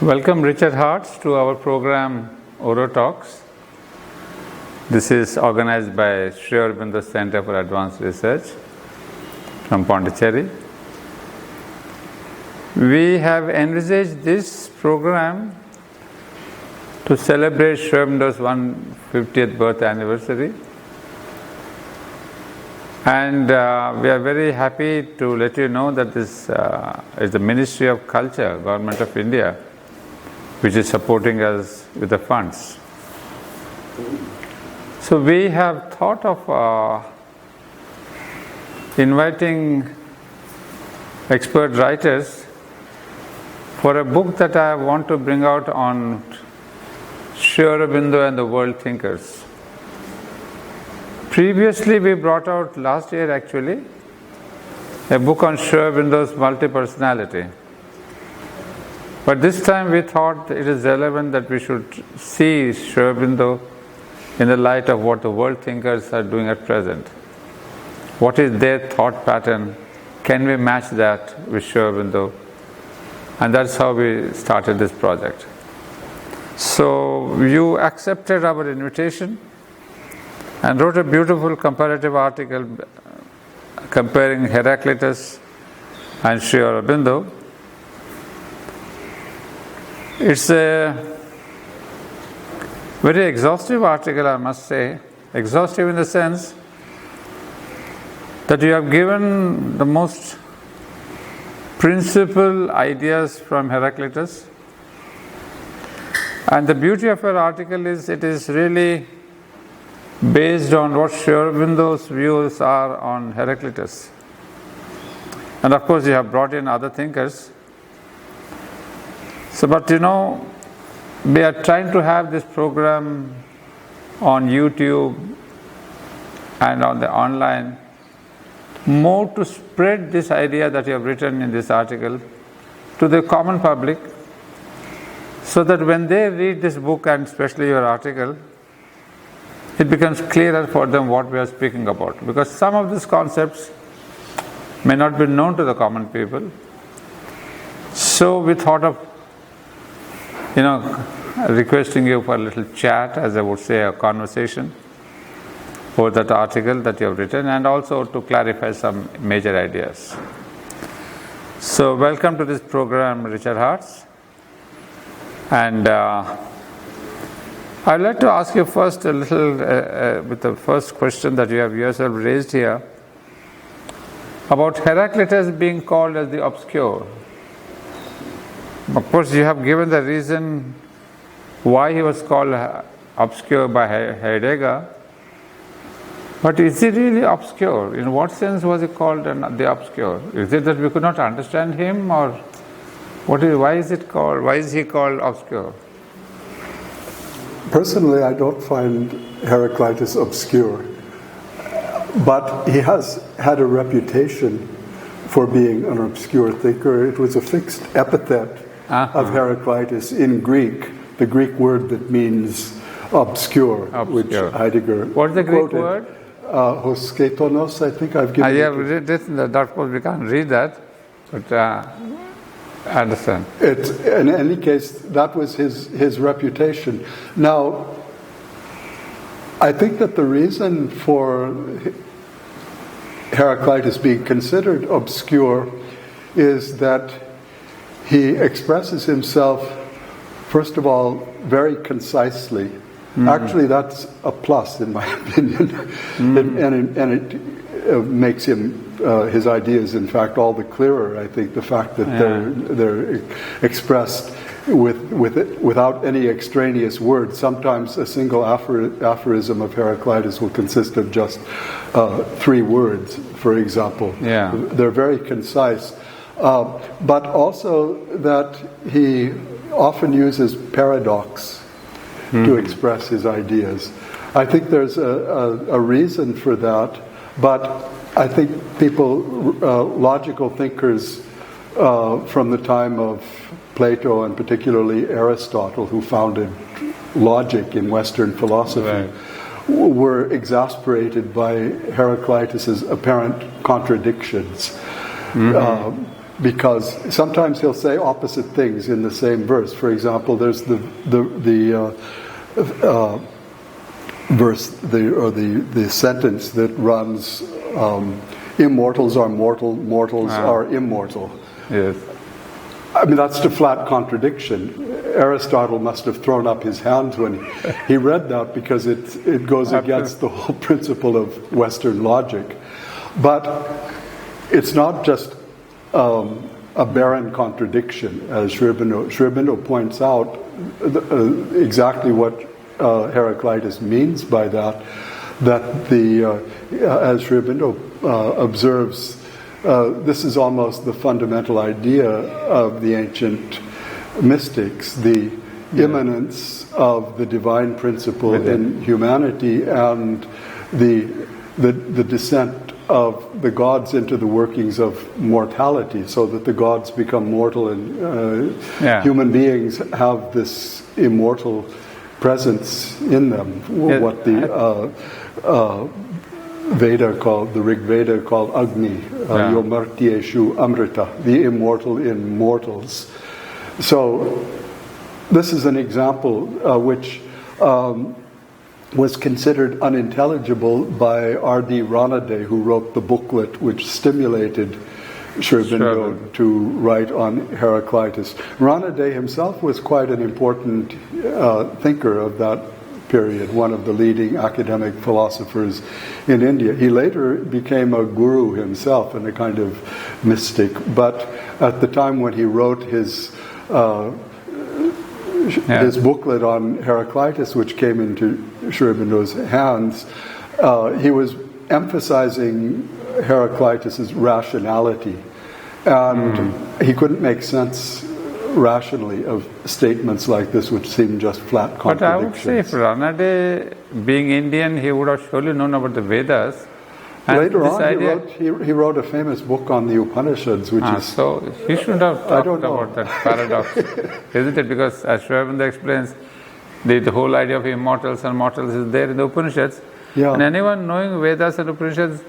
Welcome Richard Hartz to our program Auro Talks. This is organized by Sri Aurobindo Center for Advanced Research from Pondicherry. We have envisaged this program to celebrate Sri Aurobindo's 150th birth anniversary. And we are very happy to let you know that this is the Ministry of Culture, Government of India, which is supporting us with the funds. So we have thought of inviting expert writers for a book that I want to bring out on Sri Aurobindo and the world thinkers. Previously we brought out last year actually a book on Sri Aurobindo's multi-personality. But this time we thought it is relevant that we should see Sri Aurobindo in the light of what the world thinkers are doing at present. What is their thought pattern? Can we match that with Sri Aurobindo? And that's how we started this project. So you accepted our invitation and wrote a beautiful comparative article comparing Heraclitus and Sri Aurobindo. It's a very exhaustive article, I must say. Exhaustive in the sense that you have given the most principal ideas from Heraclitus. And the beauty of your article is it is really based on what Sri Aurobindo's views are on Heraclitus. And of course you have brought in other thinkers. So, but you know, we are trying to have this program on YouTube and on the online more to spread this idea that you have written in this article to the common public, so that when they read this book and especially your article, it becomes clearer for them what we are speaking about. Because some of these concepts may not be known to the common people. So we thought of requesting you for a little chat, as I would say, a conversation for that article that you have written, and also to clarify some major ideas. So welcome to this program, Richard Hartz. And I'd like to ask you first a little, with the first question that you have yourself raised here, about Heraclitus being called as the obscure. Of course, you have given the reason why he was called obscure by Heidegger, but is he really obscure? In what sense was he called the obscure? Is it that we could not understand him, or why is he called obscure? Personally, I don't find Heraclitus obscure, but he has had a reputation for being an obscure thinker. It was a fixed epithet of Heraclitus in Greek, the Greek word that means obscure. Which Heidegger What's the Greek word? Hosketonos, I think I've given I have written that, of course we can't read that, but I understand. In any case, that was his reputation. Now, I think that the reason for Heraclitus being considered obscure is that he expresses himself, first of all, very concisely. Actually, that's a plus, in my opinion, and it makes him his ideas, in fact, all the clearer. I think the fact that they're expressed without any extraneous words. Sometimes a single aphorism of Heraclitus will consist of just 3 words, for example. They're very concise, but also that he often uses paradox to express his ideas. I think there's a reason for that, but I think logical thinkers from the time of Plato and particularly Aristotle, who founded logic in Western philosophy, were exasperated by Heraclitus's apparent contradictions. because sometimes he'll say opposite things in the same verse. For example, there's the verse, the sentence that runs, immortals are mortal, mortals are immortal. Yes. I mean, that's a flat contradiction. Aristotle must have thrown up his hands when he read that, because it goes against the whole principle of Western logic. But it's not just a barren contradiction, as Sri Aurobindo points out exactly what Heraclitus means by that. That as Sri Aurobindo observes, this is almost the fundamental idea of the ancient mystics, the immanence of the divine principle in humanity and the descent of the gods into the workings of mortality, so that the gods become mortal and human beings have this immortal presence in them. What the Veda called, the Rig Veda called Agni, Yomartyeshu Amrita, the immortal in mortals. So this is an example which was considered unintelligible by R.D. Ranade, who wrote the booklet which stimulated Sri Aurobindo to write on Heraclitus. Ranade himself was quite an important thinker of that period, one of the leading academic philosophers in India. He later became a guru himself and a kind of mystic, but at the time when he wrote his booklet on Heraclitus, which came into Sri Aurobindo's hands, he was emphasizing Heraclitus's rationality, and he couldn't make sense rationally of statements like this, which seem just flat contradictions. But I would say, if Ranade, being Indian, he would have surely known about the Vedas. And later on, he wrote a famous book on the Upanishads, which is... So he should have talked about that paradox, isn't it? Because as Sri Aurobindo explains, the whole idea of immortals and mortals is there in the Upanishads. Yeah. And anyone knowing Vedas and Upanishads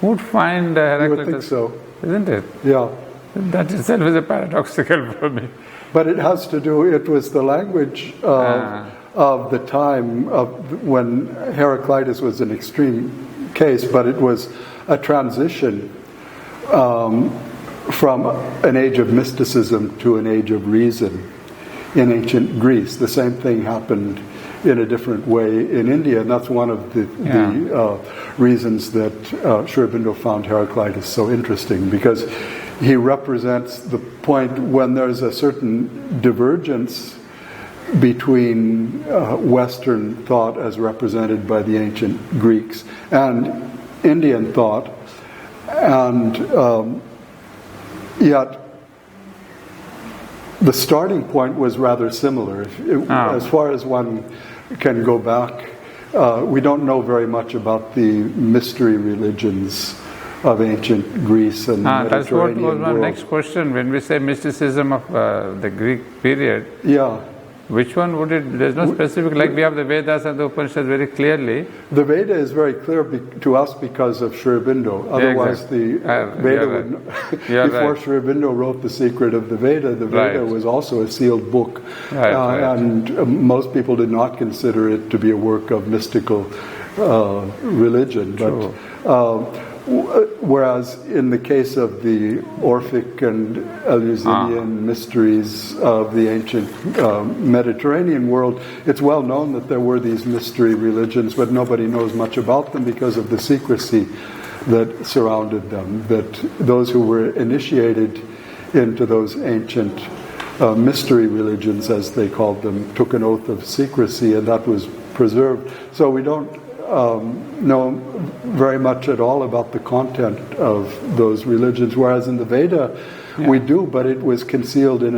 would find Heraclitus, you would think so. Isn't it? Yeah. That itself is a paradoxical for me. But it has to do, it was the language of the time of when Heraclitus was an extreme case, but it was a transition from an age of mysticism to an age of reason in ancient Greece. The same thing happened in a different way in India, and that's one of the reasons that Sri Aurobindo found Heraclitus so interesting, because he represents the point when there's a certain divergence between Western thought as represented by the ancient Greeks and Indian thought, and yet the starting point was rather similar. As far as one can go back, we don't know very much about the mystery religions of ancient Greece and Mediterranean that's what was my world. next question. When we say mysticism of the Greek period, which one would it? There's no specific, like we have the Vedas and the Upanishads very clearly. The Veda is very clear to us because of Sri Aurobindo. Otherwise, the Veda would before Sri Aurobindo wrote The Secret of the Veda was also a sealed book, and most people did not consider it to be a work of mystical religion. But whereas in the case of the Orphic and Eleusinian mysteries of the ancient Mediterranean world, it's well known that there were these mystery religions, but nobody knows much about them because of the secrecy that surrounded them, that those who were initiated into those ancient mystery religions, as they called them, took an oath of secrecy, and that was preserved. So we don't know very much at all about the content of those religions, whereas in the Veda we do, but it was concealed in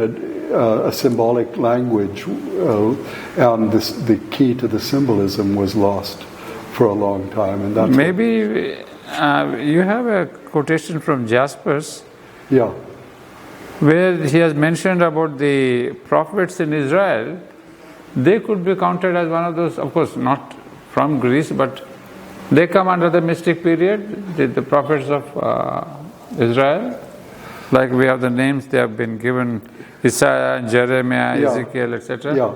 a symbolic language, and the key to the symbolism was lost for a long time. And that's maybe you have a quotation from Jaspers, where he has mentioned about the prophets in Israel. They could be counted as one of those, of course not from Greece, but they come under the mystic period, the prophets of Israel. Like we have the names they have been given, Isaiah, Jeremiah, Yeah. Ezekiel, etc. Yeah.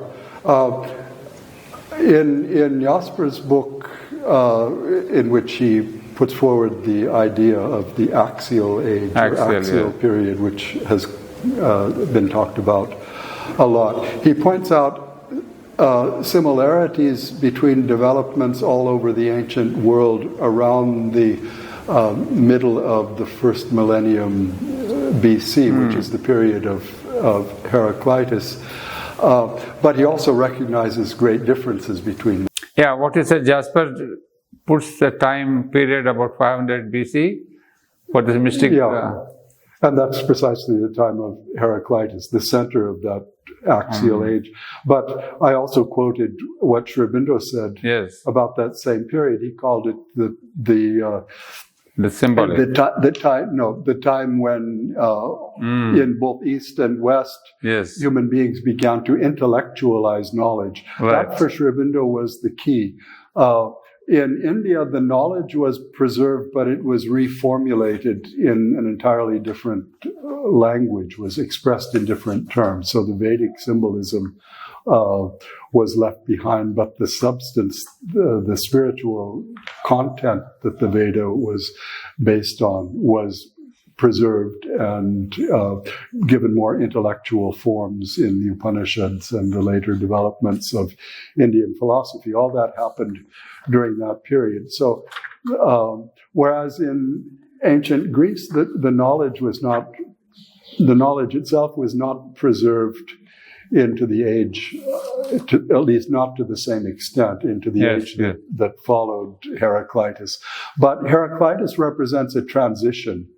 In Jasper's book, in which he puts forward the idea of the axial age, or axial period, which has been talked about a lot, he points out similarities between developments all over the ancient world around the middle of the first millennium BC, which is the period of Heraclitus. But he also recognizes great differences between them. Yeah, what you said, Jasper puts the time period about 500 BC for this mystic. And that's precisely the time of Heraclitus, the center of that axial age. But I also quoted what Sri Aurobindo said about that same period. He called it the symbolic. The time when in both East and West, human beings began to intellectualize knowledge. Right. That for Sri Aurobindo was the key. In India, the knowledge was preserved, but it was reformulated in an entirely different language, was expressed in different terms. So the Vedic symbolism was left behind, but the substance, the spiritual content that the Veda was based on was preserved and given more intellectual forms in the Upanishads and the later developments of Indian philosophy. All that happened during that period. So, whereas in ancient Greece, the knowledge itself was not preserved into the age, at least not to the same extent, into the age that followed Heraclitus. But Heraclitus represents a transition.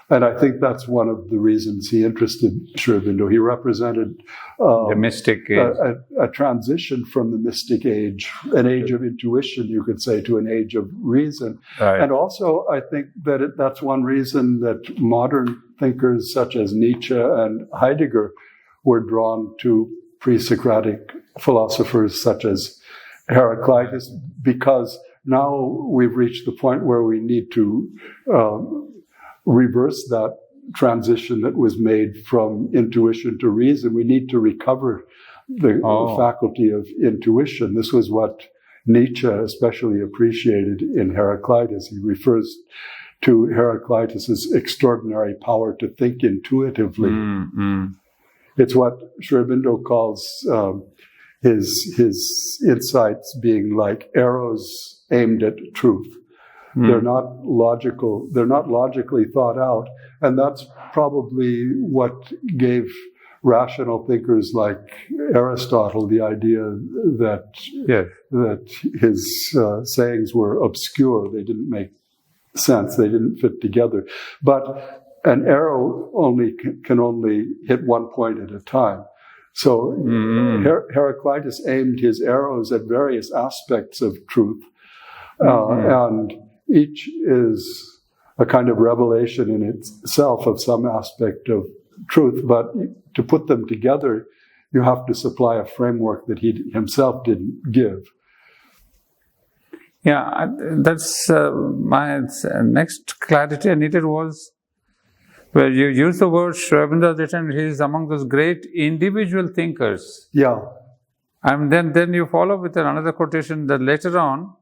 And I think that's one of the reasons he interested Sri Aurobindo. He represented the mystic age. A transition from the mystic age, an age of intuition, you could say, to an age of reason. Right. And also, I think that that's one reason that modern thinkers such as Nietzsche and Heidegger were drawn to pre-Socratic philosophers such as Heraclitus, because now we've reached the point where we need to reverse that transition that was made from intuition to reason. We need to recover the faculty of intuition. This was what Nietzsche especially appreciated in Heraclitus. He refers to Heraclitus's extraordinary power to think intuitively. It's what Sri Aurobindo calls his insights being like arrows aimed at truth. They're not logical. They're not logically thought out, and that's probably what gave rational thinkers like Aristotle the idea that his sayings were obscure. They didn't make sense. They didn't fit together. But an arrow can only hit one point at a time. So Heraclitus aimed his arrows at various aspects of truth, and each is a kind of revelation in itself of some aspect of truth, but to put them together, you have to supply a framework that he himself didn't give. Yeah, that's my next clarity I needed was where you use the word Sri Aurobindo has written, he is among those great individual thinkers. Yeah. And then you follow with another quotation that later on,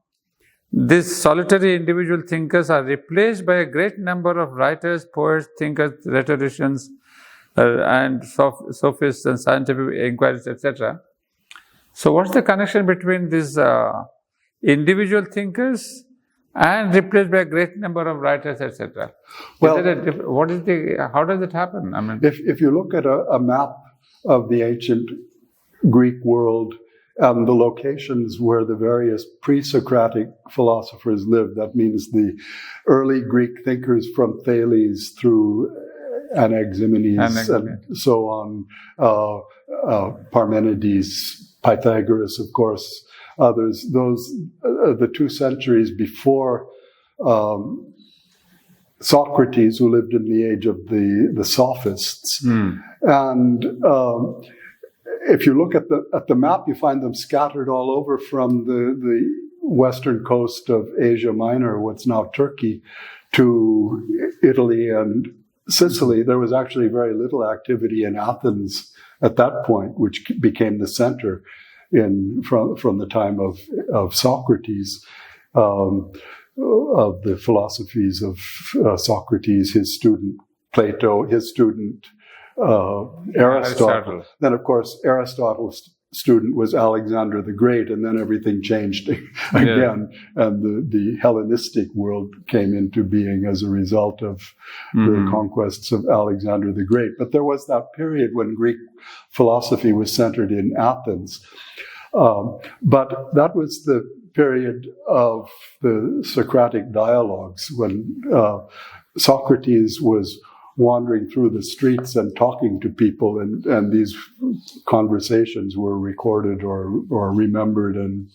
these solitary individual thinkers are replaced by a great number of writers, poets, thinkers, rhetoricians, and sophists and scientific inquiries, etc. So what's the connection between these individual thinkers and replaced by a great number of writers, etc.? Well, how does it happen? I mean, if you look at a map of the ancient Greek world, the locations where the various pre-Socratic philosophers lived. That means the early Greek thinkers from Thales through Anaximenes and so on, Parmenides, Pythagoras, of course, others. Those the 2 centuries before Socrates, who lived in the age of the Sophists, and if you look at the map, you find them scattered all over from the western coast of Asia Minor, what's now Turkey, to Italy and Sicily, there was actually very little activity in Athens at that point, which became the center from the time of Socrates, of the philosophies of Socrates, his student Plato, his student Aristotle. Then, of course, Aristotle's student was Alexander the Great, and then everything changed again, and the Hellenistic world came into being as a result of the conquests of Alexander the Great. But there was that period when Greek philosophy was centered in Athens. But that was the period of the Socratic dialogues, when Socrates was wandering through the streets and talking to people, and these conversations were recorded or remembered and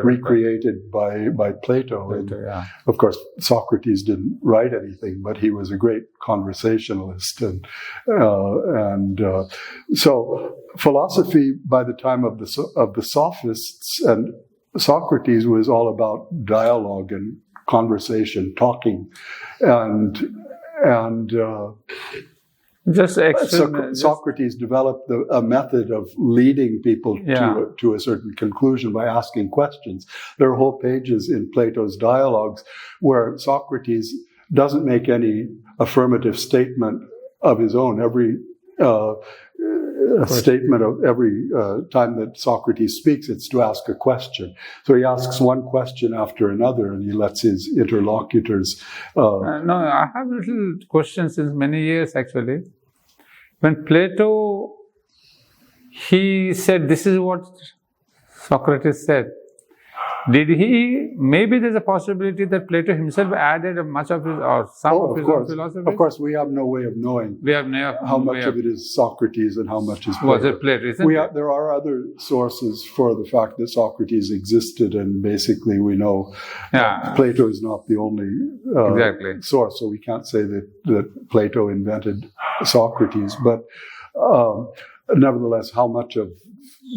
recreated by Plato. And of course, Socrates didn't write anything, but he was a great conversationalist, and so philosophy by the time of the Sophists and Socrates was all about dialogue and conversation, talking, and Socrates developed a method of leading people to a certain conclusion by asking questions. There are whole pages in Plato's dialogues where Socrates doesn't make any affirmative statement of his own. Every statement of every time that Socrates speaks, it's to ask a question. So he asks one question after another, and he lets his interlocutors. No, I have little questions since many years actually. When Plato, he said, this is what Socrates said. Did he? Maybe there's a possibility that Plato himself added much of his or some of his own philosophy. Of course, we have no way of knowing how much of it is Socrates and how much is Plato. Was it Plato? There are other sources for the fact that Socrates existed, and basically we know Plato is not the only source. So we can't say that Plato invented Socrates, but nevertheless, how much of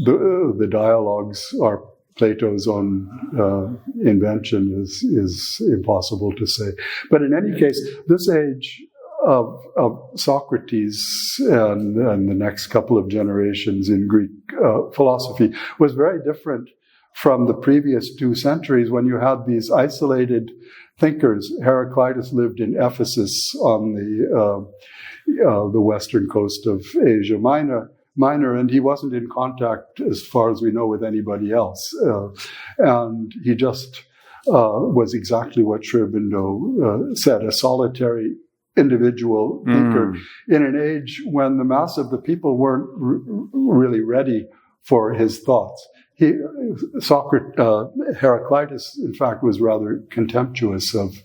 the dialogues are Plato's own invention is impossible to say. But in any case, this age of Socrates and the next couple of generations in Greek philosophy was very different from the previous 2 centuries, when you had these isolated thinkers. Heraclitus lived in Ephesus on the western coast of Asia Minor, and he wasn't in contact, as far as we know, with anybody else. And he just was exactly what Sri Aurobindo said, a solitary individual thinker in an age when the mass of the people weren't really ready for his thoughts. Heraclitus, in fact, was rather contemptuous of.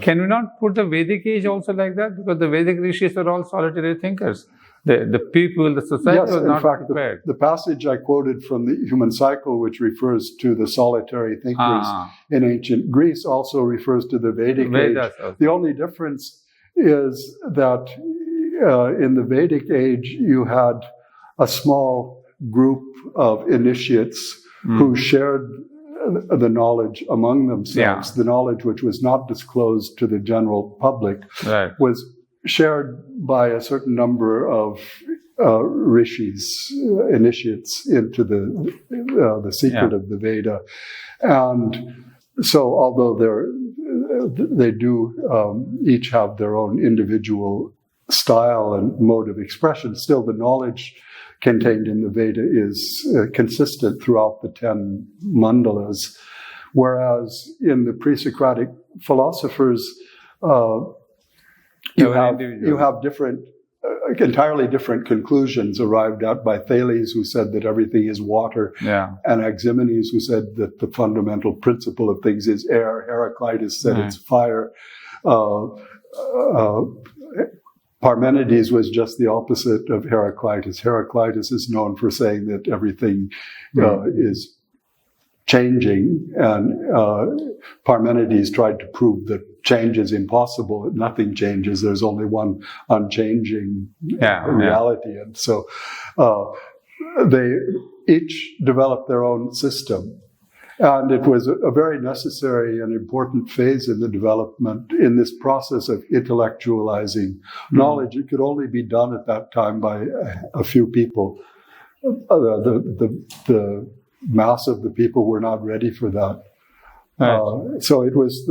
Can we not put the Vedic age also like that? Because the Vedic rishis were all solitary thinkers. The people, the society was not prepared. The passage I quoted from the Human Cycle, which refers to the solitary thinkers in ancient Greece, also refers to the Vedic age. The only difference is that in the Vedic age, you had a small group of initiates who shared the knowledge among themselves. The knowledge which was not disclosed to the general public was shared by a certain number of rishis, initiates into the secret of the Veda. And so although they do each have their own individual style and mode of expression, still the knowledge contained in the Veda is consistent throughout the 10 mandalas, whereas in the pre-Socratic philosophers, you have different, entirely different conclusions arrived at by Thales, who said that everything is water, and Anaximenes, who said that the fundamental principle of things is air. Heraclitus said it's fire. Parmenides was just the opposite of Heraclitus. Heraclitus is known for saying that everything is changing, and Parmenides tried to prove that change is impossible, that nothing changes, there's only one unchanging reality. And so they each developed their own system. And it was a very necessary and important phase in the development in this process of intellectualizing knowledge. It could only be done at that time by a few people. The mass of the people were not ready for that. Right. So it was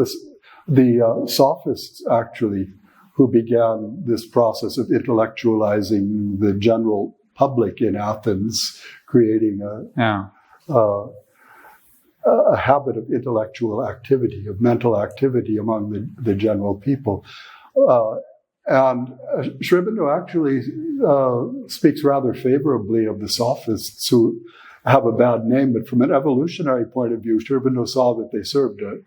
the sophists, actually, who began this process of intellectualizing the general public in Athens, creating a habit of intellectual activity, of mental activity among the general people. And Sri Aurobindo actually speaks rather favorably of the sophists, who have a bad name, but from an evolutionary point of view, Sri Aurobindo saw that they served a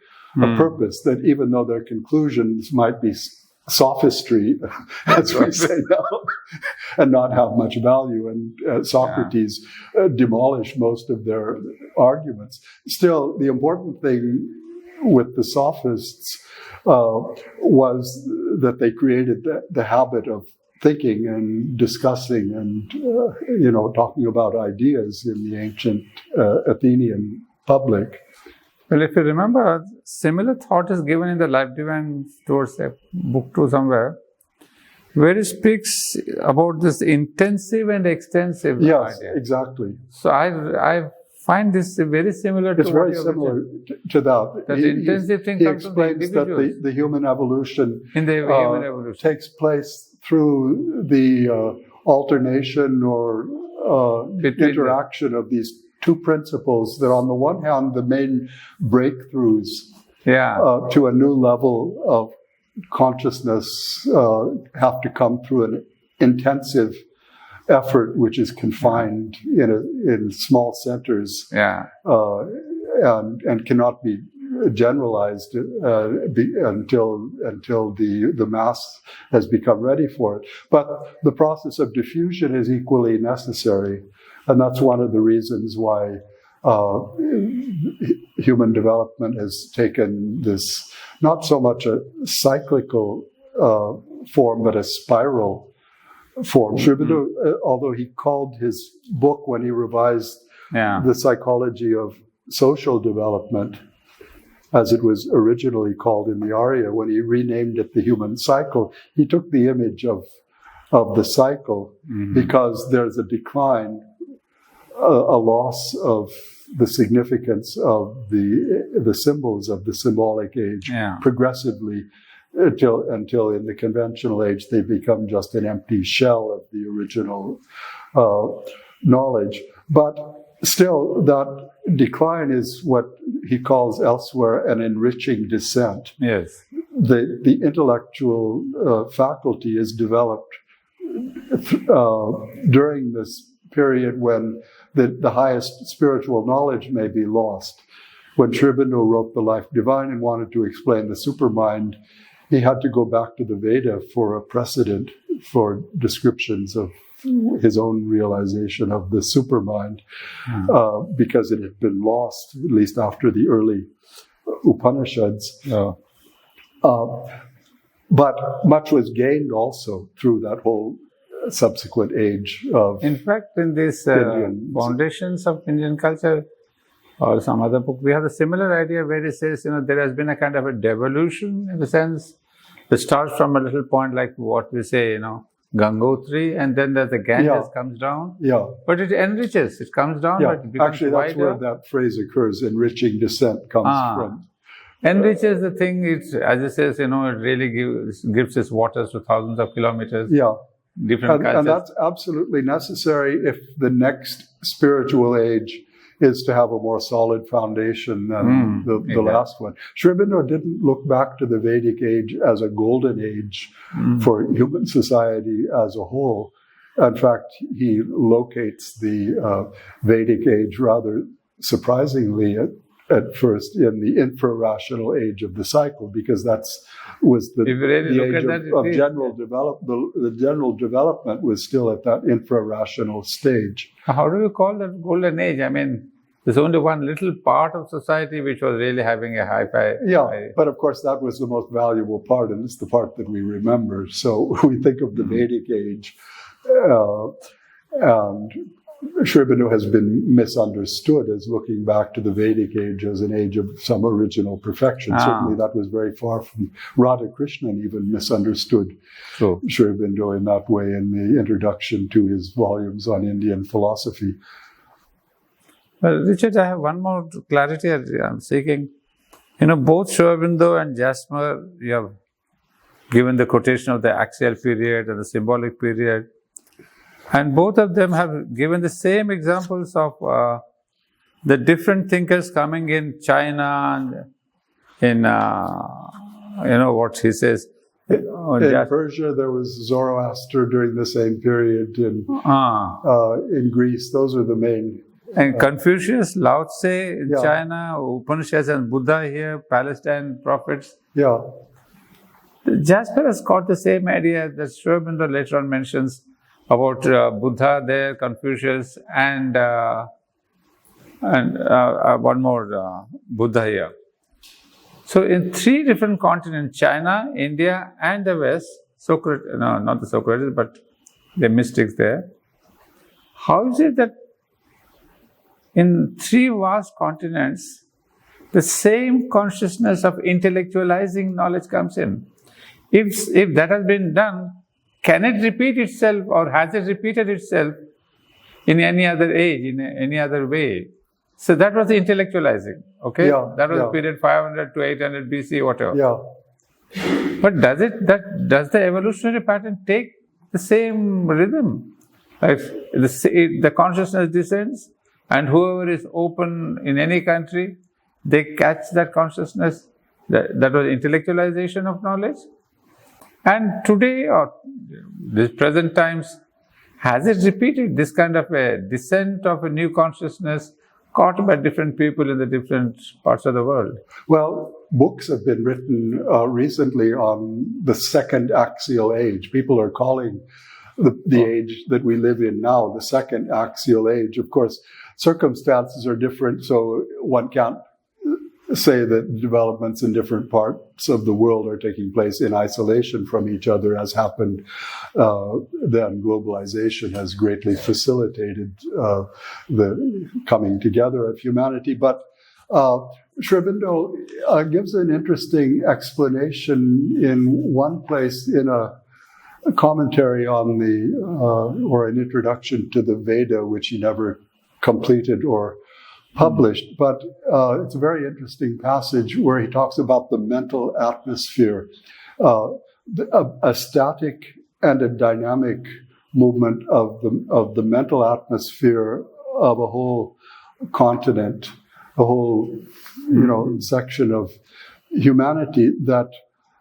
purpose, that even though their conclusions might be sophistry, as we say now, and not have much value, and Socrates demolished most of their arguments. Still, the important thing with the sophists was that they created the habit of thinking and discussing and talking about ideas in the ancient Athenian public. Well, if you remember, similar thought is given in the Life Divine towards book 2 somewhere, where he speaks about this intensive and extensive idea. Yes, exactly. So I find this very similar to it's very similar to that. That intensive thing comes from the individuals. He explains that the human evolution, human evolution takes place through the alternation or interaction of these two principles, that on the one hand, the main breakthroughs to a new level of consciousness have to come through an intensive effort which is confined in small centers and cannot be generalized until the mass has become ready for it. But the process of diffusion is equally necessary. And that's one of the reasons why human development has taken this, not so much a cyclical form, but a spiral form. Sri Aurobindo, although he called his book, when he revised the psychology of social development, as it was originally called in the Arya, when he renamed it the human cycle, he took the image of the cycle because there's a decline, a loss of the significance of the symbols of the symbolic age progressively until in the conventional age they become just an empty shell of the original knowledge. But still, that decline is what he calls elsewhere an enriching descent. Yes. The intellectual faculty is developed during this period when the highest spiritual knowledge may be lost. When Sri Aurobindo wrote The Life Divine and wanted to explain the supermind, he had to go back to the Veda for a precedent for descriptions of his own realization of the supermind, because it had been lost, at least after the early Upanishads. But much was gained also through that whole subsequent age of. In fact, in these foundations of Indian culture, or some other book, we have a similar idea where it says, there has been a kind of a devolution, in the sense it starts from a little point like what we say, Gangotri, and then there's the Ganges comes down. Yeah. But it enriches. It comes down, but it becomes actually, that's wider. where that phrase occurs, enriching descent comes from. Enriches the thing, as it says, it really gives its waters to thousands of kilometers. Yeah. Different cultures. And that's absolutely necessary if the next spiritual age is to have a more solid foundation than the last one. Sri Aurobindo didn't look back to the Vedic age as a golden age for human society as a whole. In fact, he locates the Vedic age rather surprisingly at first in the infra-rational age of the cycle, because that was the age of general development. The general development was still at that infra-rational stage. How do you call that golden age? I mean, there's only one little part of society which was really having a hi-fi. But of course that was the most valuable part, and it's the part that we remember. So we think of the Vedic age, and Sri Aurobindo has been misunderstood as looking back to the Vedic age as an age of some original perfection. Certainly that was very far from Radhakrishnan, even misunderstood True. Sri Aurobindo in that way in the introduction to his volumes on Indian philosophy. Well, Richard, I have one more clarity I'm seeking. Both Sri Aurobindo and Jasper, you have given the quotation of the axial period and the symbolic period. And both of them have given the same examples of the different thinkers coming in China and in, what he says. In Persia, there was Zoroaster during the same period. In Greece, those are the main. And Confucius, Lao Tse in China, Upanishads and Buddha here, Palestine prophets. Yeah. Jasper has got the same idea that Sri Aurobindo later on mentions about Buddha there, Confucius, and one more Buddha here. So in 3 different continents, China, India, and the West, not the Socrates, but the mystics there. How is it that in 3 vast continents, the same consciousness of intellectualizing knowledge comes in? If that has been done, can it repeat itself, or has it repeated itself in any other age, in any other way? So that was the intellectualizing, okay? Yeah, that was the period 500 to 800 BC, whatever. Yeah. But does the evolutionary pattern take the same rhythm? If the consciousness descends, and whoever is open in any country, they catch that consciousness. That was intellectualization of knowledge. And today, or these present times, has it repeated this kind of a descent of a new consciousness caught by different people in the different parts of the world? Well, books have been written recently on the second axial age. People are calling the age that we live in now the second axial age. Of course, circumstances are different, so one can't say that developments in different parts of the world are taking place in isolation from each other, as happened then. Globalization has greatly facilitated the coming together of humanity. But Sri Aurobindo gives an interesting explanation in one place in a commentary on or an introduction to the Veda, which he never completed or published, but it's a very interesting passage where he talks about the mental atmosphere, a static and a dynamic movement of the mental atmosphere of a whole continent, a whole section of humanity. That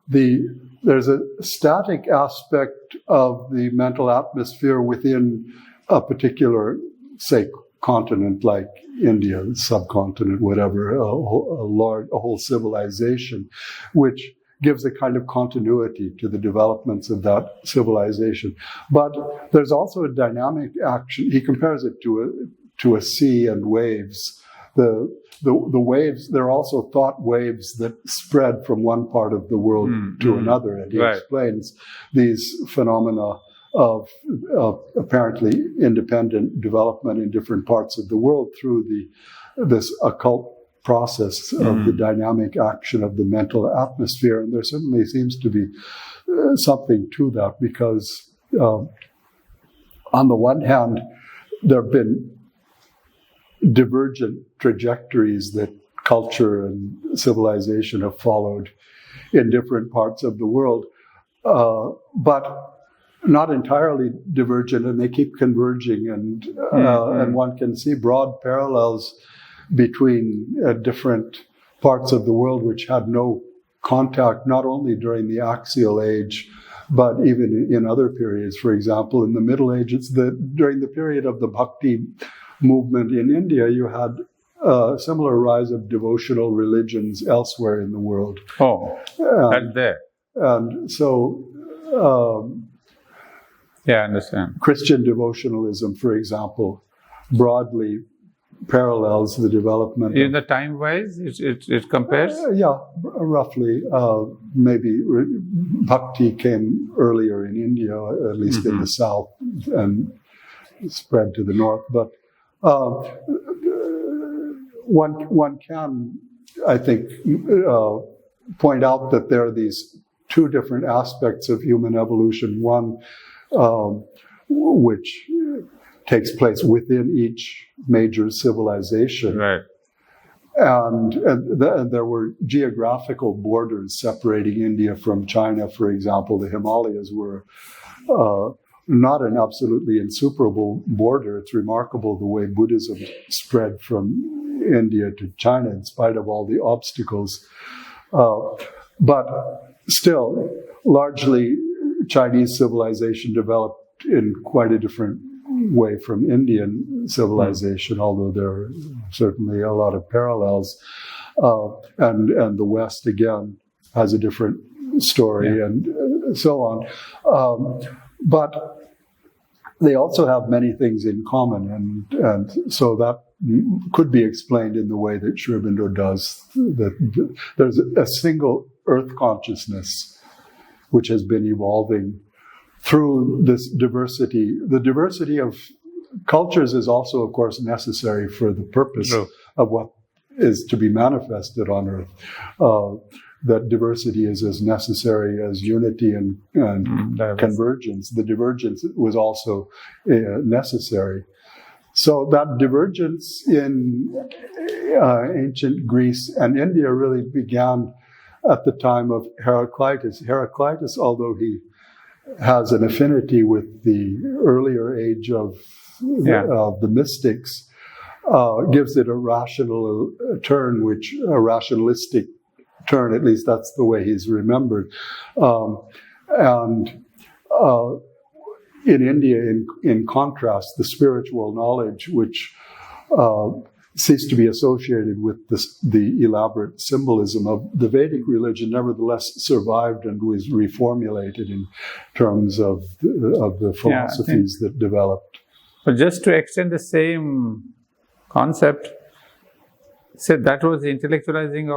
there's a static aspect of the mental atmosphere within a particular, say, continent like India, subcontinent, whatever, a whole civilization, which gives a kind of continuity to the developments of that civilization. But there's also a dynamic action. He compares it to a sea and waves. The waves, there are also thought waves that spread from one part of the world to another, and he explains these phenomena of apparently independent development in different parts of the world through this occult process of the dynamic action of the mental atmosphere. And there certainly seems to be something to that, because on the one hand, there have been divergent trajectories that culture and civilization have followed in different parts of the world, but not entirely divergent, and they keep converging, and one can see broad parallels between different parts of the world which had no contact, not only during the axial age, but even in other periods. For example, in the Middle Ages, during the period of the Bhakti movement in India, you had a similar rise of devotional religions elsewhere in the world. That's there. And so I understand. Christian devotionalism, for example, broadly parallels the development. In the time-wise, it compares? Roughly. Maybe Bhakti came earlier in India, at least in the south, and spread to the north. But one can, I think, point out that there are these two different aspects of human evolution. One which takes place within each major civilization. Right. And there were geographical borders separating India from China, for example. The Himalayas were not an absolutely insuperable border. It's remarkable the way Buddhism spread from India to China in spite of all the obstacles. But still, largely, Chinese civilization developed in quite a different way from Indian civilization, although there are certainly a lot of parallels. And the West, again, has a different story and so on. But they also have many things in common, and so that could be explained in the way that Sri Aurobindo does. That there's a single earth consciousness which has been evolving through this diversity. The diversity of cultures is also, of course, necessary for the purpose of what is to be manifested on earth. That diversity is as necessary as unity and convergence. The divergence was also necessary. So that divergence in ancient Greece and India really began at the time of Heraclitus. Heraclitus, although he has an affinity with the earlier age of the mystics, gives it a rational turn, a rationalistic turn, at least that's the way he's remembered. And in India, in contrast, the spiritual knowledge, which ceased to be associated with the elaborate symbolism of the Vedic religion, nevertheless survived and was reformulated in terms of the philosophies that developed. But just to extend the same concept, so that was the intellectualizing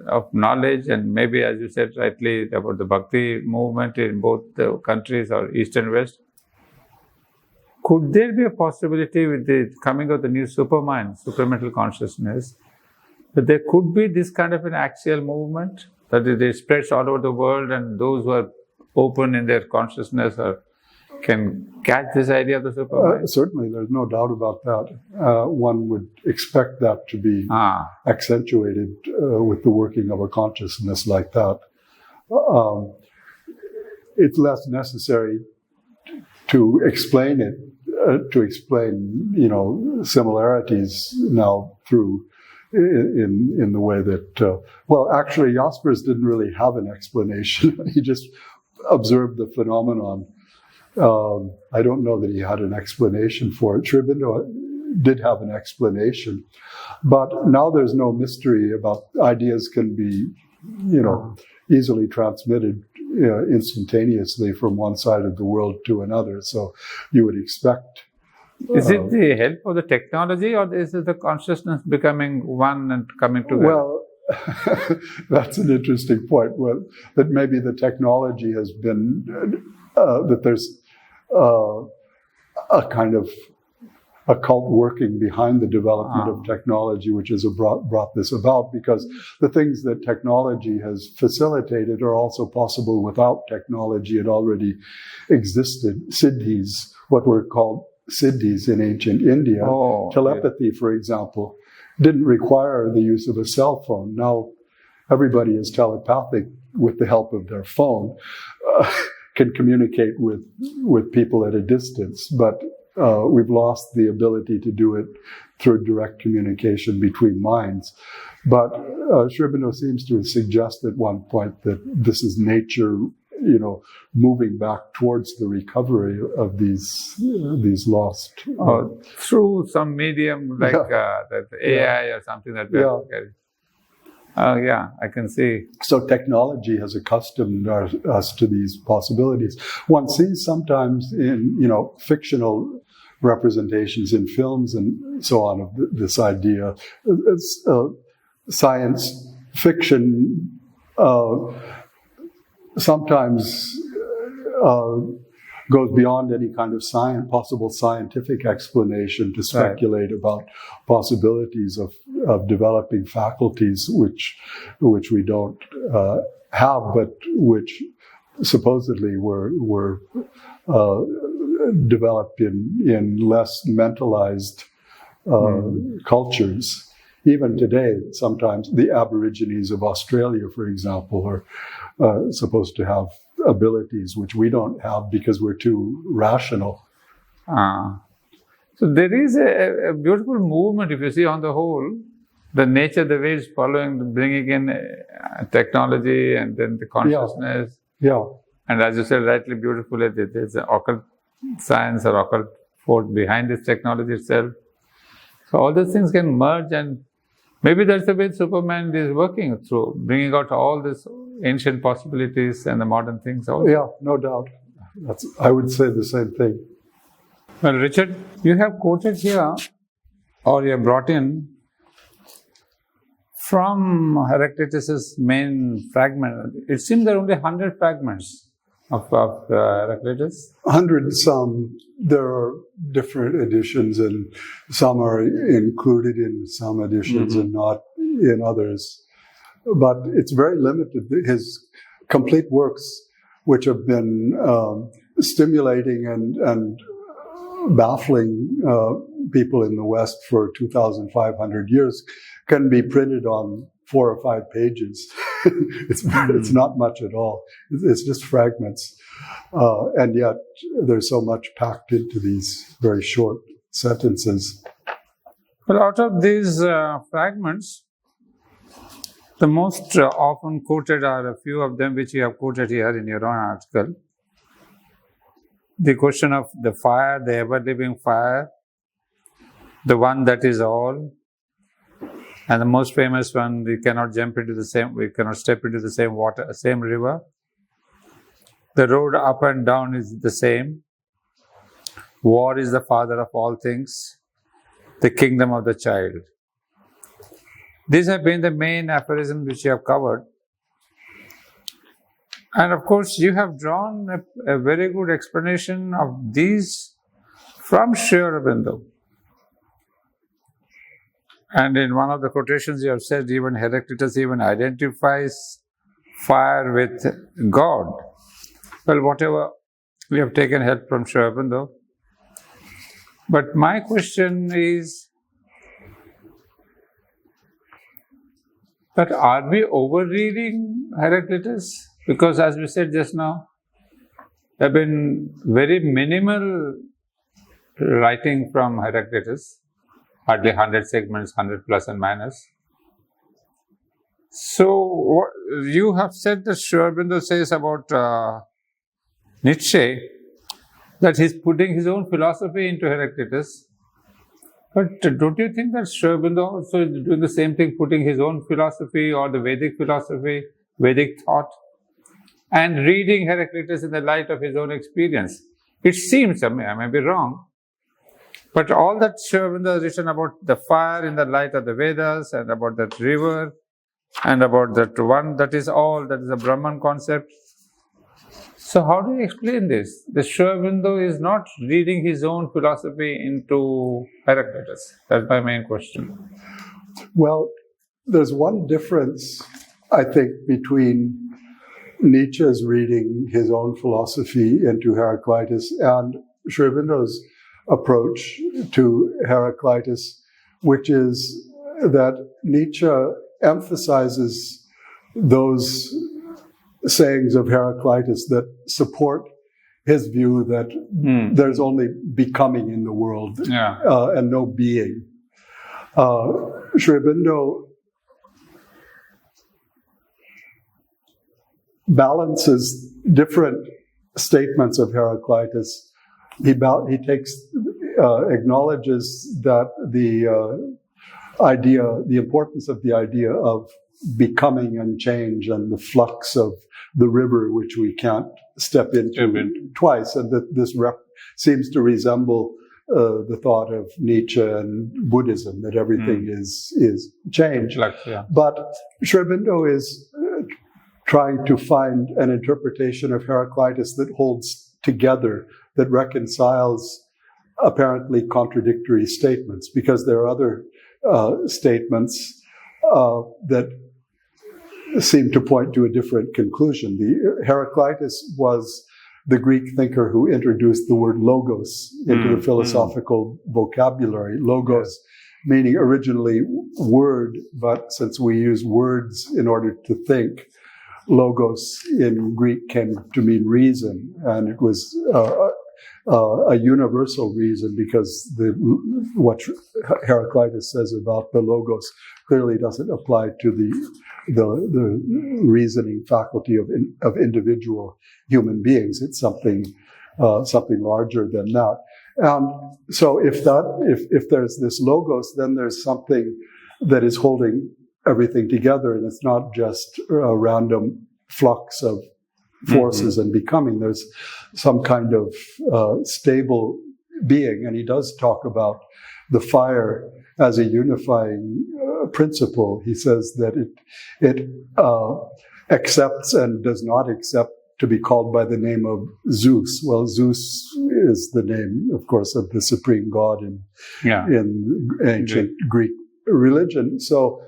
of knowledge, and maybe, as you said rightly, about the Bhakti movement in both the countries or East and West. Could there be a possibility with the coming of the new supermind, supramental consciousness, that there could be this kind of an axial movement, that it spreads all over the world, and those who are open in their consciousness can catch this idea of the supermind? Certainly, there's no doubt about that. One would expect that to be accentuated with the working of a consciousness like that. It's less necessary to explain it, to explain, similarities now through in the way that, actually, Jaspers didn't really have an explanation. He just observed the phenomenon. I don't know that he had an explanation for it. Sri Aurobindo did have an explanation, but now there's no mystery about ideas can be, easily transmitted instantaneously from one side of the world to another. So you would expect. Is it the help of the technology, or is it the consciousness becoming one and coming together? Well, that's an interesting point. Well, that maybe the technology has been that there's a kind of occult working behind the development of technology, which has brought this about, because the things that technology has facilitated are also possible without technology. It already existed. Siddhis, what were called siddhis in ancient India, telepathy, for example, didn't require the use of a cell phone. Now everybody is telepathic with the help of their phone. Can communicate with people at a distance, but we've lost the ability to do it through direct communication between minds. But Sri Aurobindo seems to suggest at one point that this is nature, moving back towards the recovery of these lost. Through some medium like the AI or something like that. I can see. So technology has accustomed us to these possibilities. One sees sometimes in, fictional representations in films and so on of this idea. Science fiction goes beyond any kind of possible scientific explanation to speculate about possibilities of developing faculties which we don't have, but which supposedly were developed in less mentalized cultures. Even today, sometimes the Aborigines of Australia, for example, are supposed to have abilities which we don't have because we're too rational. So there is a beautiful movement, if you see on the whole, the nature, the way it's following, bringing in technology and then the consciousness. Yeah. And as you said rightly, beautifully, there's an occult science or occult force behind this technology itself. So all these things can merge, and maybe that's the way Superman is working through, bringing out all these ancient possibilities and the modern things also. Yeah, no doubt. I would say the same thing. Well, Richard, you have quoted here, or you have brought in, from Heraclitus' main fragment. It seems there are only 100 fragments of Heraclitus. 100 some. There are different editions, and some are included in some editions and not in others. But it's very limited. His complete works, which have been stimulating and baffling people in the West for 2,500 years, can be printed on 4 or 5 pages. It's not much at all. It's just fragments. And yet there's so much packed into these very short sentences. Well, out of these fragments, the most often quoted are a few of them which you have quoted here in your own article. The question of the fire, the ever-living fire, the one that is all, and the most famous one, we cannot step into the same water, same river. The road up and down is the same. War is the father of all things. The kingdom of the child. These have been the main aphorisms which you have covered. And of course, you have drawn a very good explanation of these from Sri Aurobindo. And in one of the quotations you have said, even Heraclitus even identifies fire with God. Well, whatever, we have taken help from Sri Aurobindo. But my question is, that are we over-reading Heraclitus? Because as we said just now, there have been very minimal writing from Heraclitus, hardly 100 segments, 100 plus and minus. So, what you have said that Sri Aurobindo says about Nietzsche, that he's putting his own philosophy into Heraclitus. But don't you think that Sri Aurobindo also is doing the same thing, putting his own philosophy or the Vedic philosophy, Vedic thought, and reading Heraclitus in the light of his own experience? It seems, I may be wrong, but all that Sri Aurobindo has written about the fire in the light of the Vedas, and about that river, and about that one that is all, that is a Brahman concept. So how do you explain this? The Sri Aurobindo is not reading his own philosophy into Heraclitus. That's my main question. Well, there's one difference, I think, between Nietzsche's reading his own philosophy into Heraclitus and Sri Aurobindo's approach to Heraclitus, which is that Nietzsche emphasizes those sayings of Heraclitus that support his view that there's only becoming in the world and no being. Sri Aurobindo balances different statements of Heraclitus. He acknowledges that the importance of the idea of becoming and change and the flux of the river, which we can't step into twice, and that this seems to resemble the thought of Nietzsche and Buddhism, that everything is change. But Sri Aurobindo is trying to find an interpretation of Heraclitus that holds together that reconciles apparently contradictory statements, because there are other statements that seem to point to a different conclusion. Heraclitus was the Greek thinker who introduced the word logos into the philosophical vocabulary. Logos meaning originally word, but since we use words in order to think, logos in Greek came to mean reason, and it was a universal reason, because what Heraclitus says about the logos clearly doesn't apply to the reasoning faculty of individual human beings. It's something larger than that. And so if there's this logos, then there's something that is holding everything together, and it's not just a random flux of forces and becoming. There's some kind of stable being, and he does talk about the fire as a unifying principle. He says that it accepts and does not accept to be called by the name of Zeus. Well, Zeus is the name, of course, of the supreme god in ancient Greek religion. So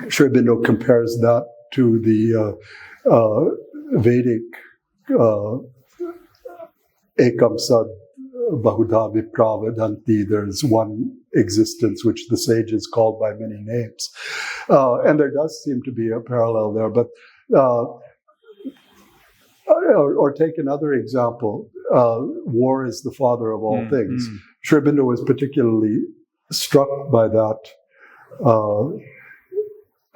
Sri Aurobindo compares that to the Vedic Ekam Sad Bahudha Vipravadanti. There's one existence which the sages called by many names. And there does seem to be a parallel there. But or take another example. War is the father of all things. Sri Aurobindo was particularly struck by that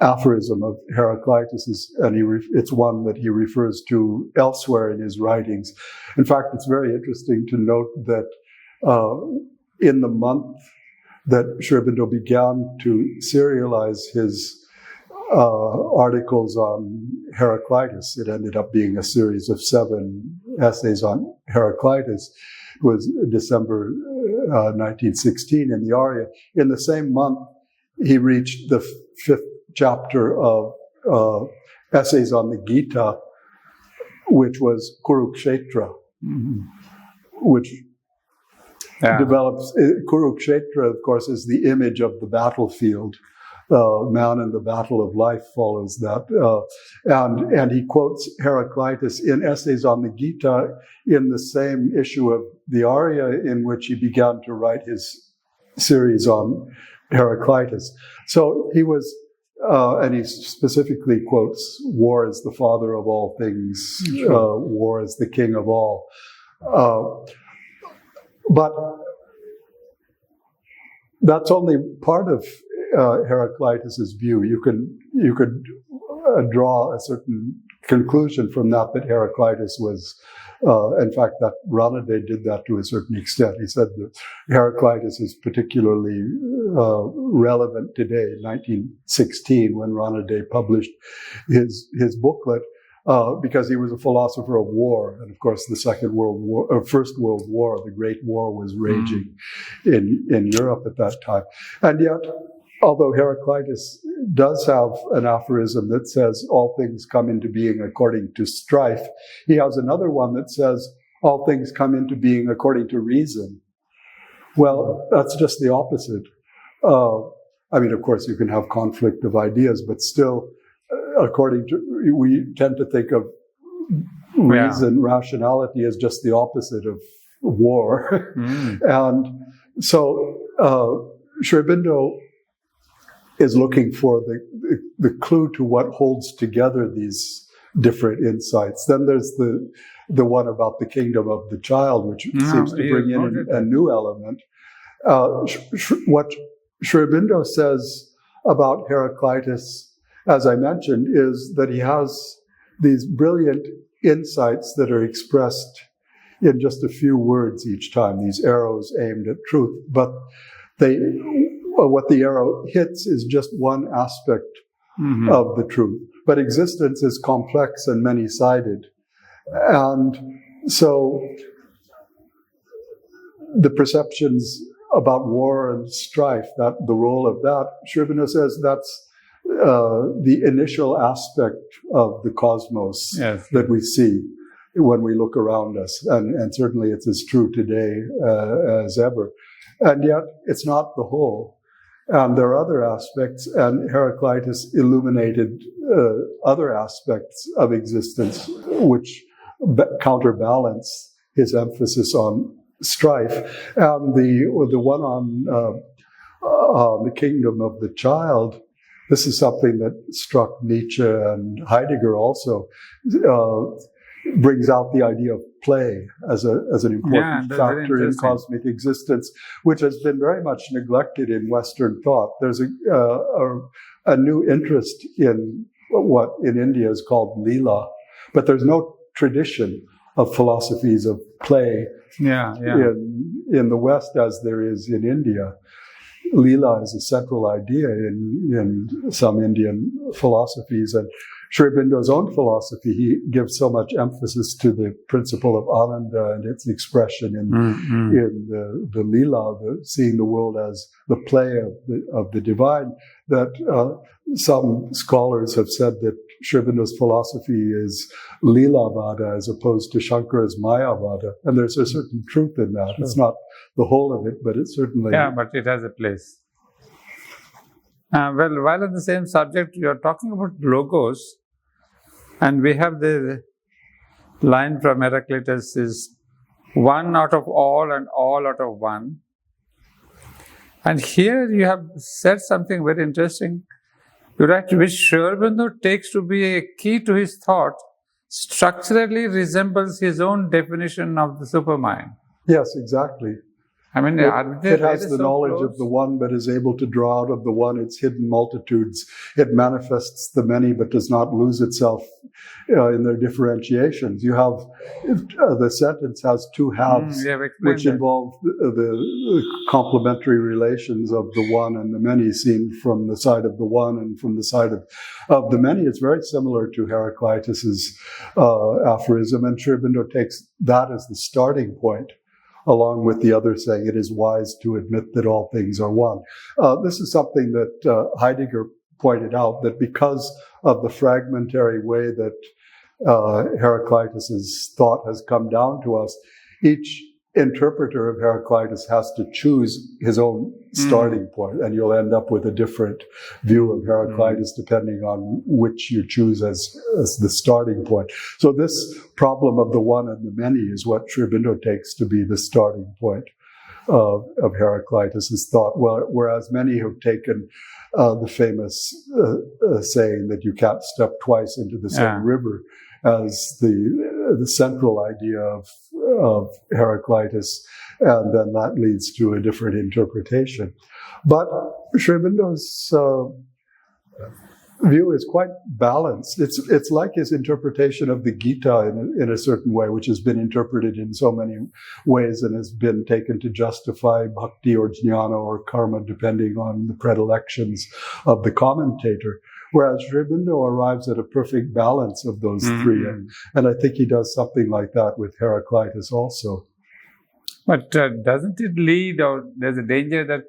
aphorism of Heraclitus, and it's one that he refers to elsewhere in his writings. In fact, it's very interesting to note that in the month that Sri Aurobindo began to serialize his articles on Heraclitus, it ended up being a series of 7 essays on Heraclitus. It was December 1916 in the Arya. In the same month, he reached the 5th chapter of essays on the Gita, which was Kurukshetra, which develops. Kurukshetra, of course, is the image of the battlefield. Man in the battle of life follows that. And he quotes Heraclitus in essays on the Gita in the same issue of the Arya in which he began to write his series on Heraclitus. So he was, and he specifically quotes, war is the father of all things, war is the king of all. But that's only part of Heraclitus's view. You could draw a certain conclusion from that Heraclitus was, in fact, that Ranade did that to a certain extent. He said that Heraclitus is particularly relevant today, 1916, when Ranade published his booklet, because he was a philosopher of war. And of course, the First World War, the Great War, was raging in Europe at that time. And yet, although Heraclitus does have an aphorism that says all things come into being according to strife, he has another one that says all things come into being according to reason. Well, that's just the opposite. I mean, of course, you can have conflict of ideas, but still, we tend to think of reason, rationality as just the opposite of war. And so Sri Aurobindo is looking for the clue to what holds together these different insights. Then there's the one about the kingdom of the child, which seems to bring in a new element. What Sri Aurobindo says about Heraclitus, as I mentioned, is that he has these brilliant insights that are expressed in just a few words each time, these arrows aimed at truth. But what the arrow hits is just one aspect of the truth. But existence is complex and many-sided. And so the perceptions about war and strife, that the role of that, Sri Aurobindo says that's the initial aspect of the cosmos that we see. when we look around us. And certainly it's as true today as ever. And yet it's not the whole. And there are other aspects, and Heraclitus illuminated other aspects of existence which counterbalance his emphasis on strife. And the one on the kingdom of the child, this is something that struck Nietzsche and Heidegger also, brings out the idea of play as an important factor in cosmic existence, which has been very much neglected in Western thought. There's a new interest in what in India is called Leela, but there's no tradition of philosophies of play in the West as there is in India. Leela is a central idea in some Indian philosophies, and Sri Aurobindo's own philosophy, he gives so much emphasis to the principle of Ananda and its expression in the Leela, seeing the world as the play of the divine, that some scholars have said that Sri Aurobindo's philosophy is Leelavada as opposed to Shankara's Mayavada. And there's a certain truth in that. Sure. It's not the whole of it, but it's certainly... Yeah, but it has a place. Well, while on the same subject, you're talking about logos, and we have the line from Heraclitus is one out of all and all out of one. And here you have said something very interesting. You write, which Sri Aurobindo takes to be a key to his thought, structurally resembles his own definition of the supermind. Yes, exactly. I mean, it has the knowledge of the one, but is able to draw out of the one its hidden multitudes. It manifests the many, but does not lose itself in their differentiations. You have, the sentence has two halves, which involve the complementary relations of the one and the many, seen from the side of the one and from the side of the many. It's very similar to Heraclitus's aphorism, and Sri Aurobindo takes that as the starting point, along with the other saying, it is wise to admit that all things are one. This is something that Heidegger pointed out, that because of the fragmentary way that Heraclitus's thought has come down to us, each interpreter of Heraclitus has to choose his own starting point, and you'll end up with a different view of Heraclitus depending on which you choose as the starting point. So this problem of the one and the many is what Sri Aurobindo takes to be the starting point of Heraclitus's thought, whereas many have taken the famous saying that you can't step twice into the same river as the central idea of Heraclitus, and then that leads to a different interpretation. But Sri Aurobindo's view is quite balanced. It's like his interpretation of the Gita in a certain way, which has been interpreted in so many ways and has been taken to justify bhakti or jnana or karma, depending on the predilections of the commentator. Whereas Sri Aurobindo arrives at a perfect balance of those three. And I think he does something like that with Heraclitus also. But doesn't it lead, or there's a danger that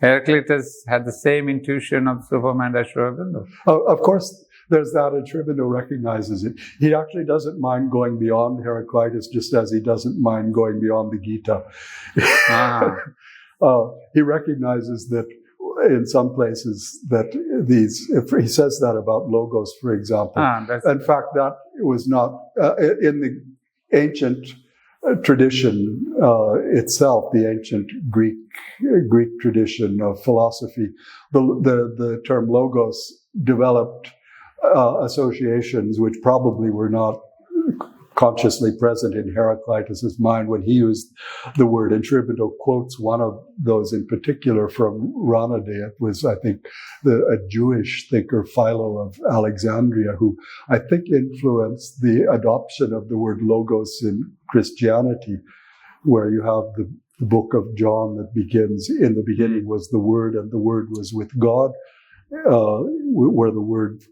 Heraclitus had the same intuition of Superman as Sri Aurobindo? Of course, there's that, and Sri Aurobindo recognizes it. He actually doesn't mind going beyond Heraclitus, just as he doesn't mind going beyond the Gita. He recognizes that in some places that if he says that about logos, for example. In fact, that was not in the ancient tradition itself, the ancient Greek tradition of philosophy. The term logos developed associations which probably were not consciously present in Heraclitus's mind when he used the word. And Sri Aurobindo quotes one of those in particular from Ranade. It was, I think, a Jewish thinker, Philo of Alexandria, who I think influenced the adoption of the word logos in Christianity, where you have the book of John that begins, in the beginning was the Word, and the Word was with God, where the word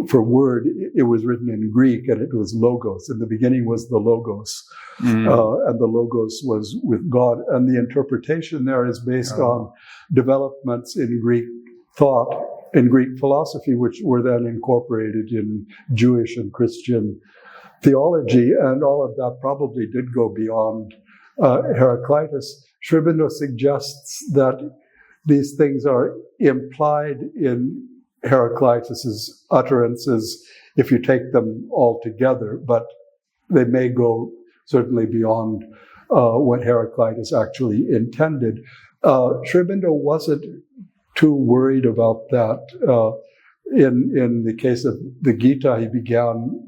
for word, it was written in Greek, and it was logos. In the beginning was the logos, and the logos was with God. And the interpretation there is based on developments in Greek thought, in Greek philosophy, which were then incorporated in Jewish and Christian theology, and all of that probably did go beyond Heraclitus. Sri Aurobindo suggests that these things are implied in Heraclitus's utterances if you take them all together, but they may go certainly beyond what Heraclitus actually intended. Sri Aurobindo wasn't too worried about that. In the case of the Gita, he began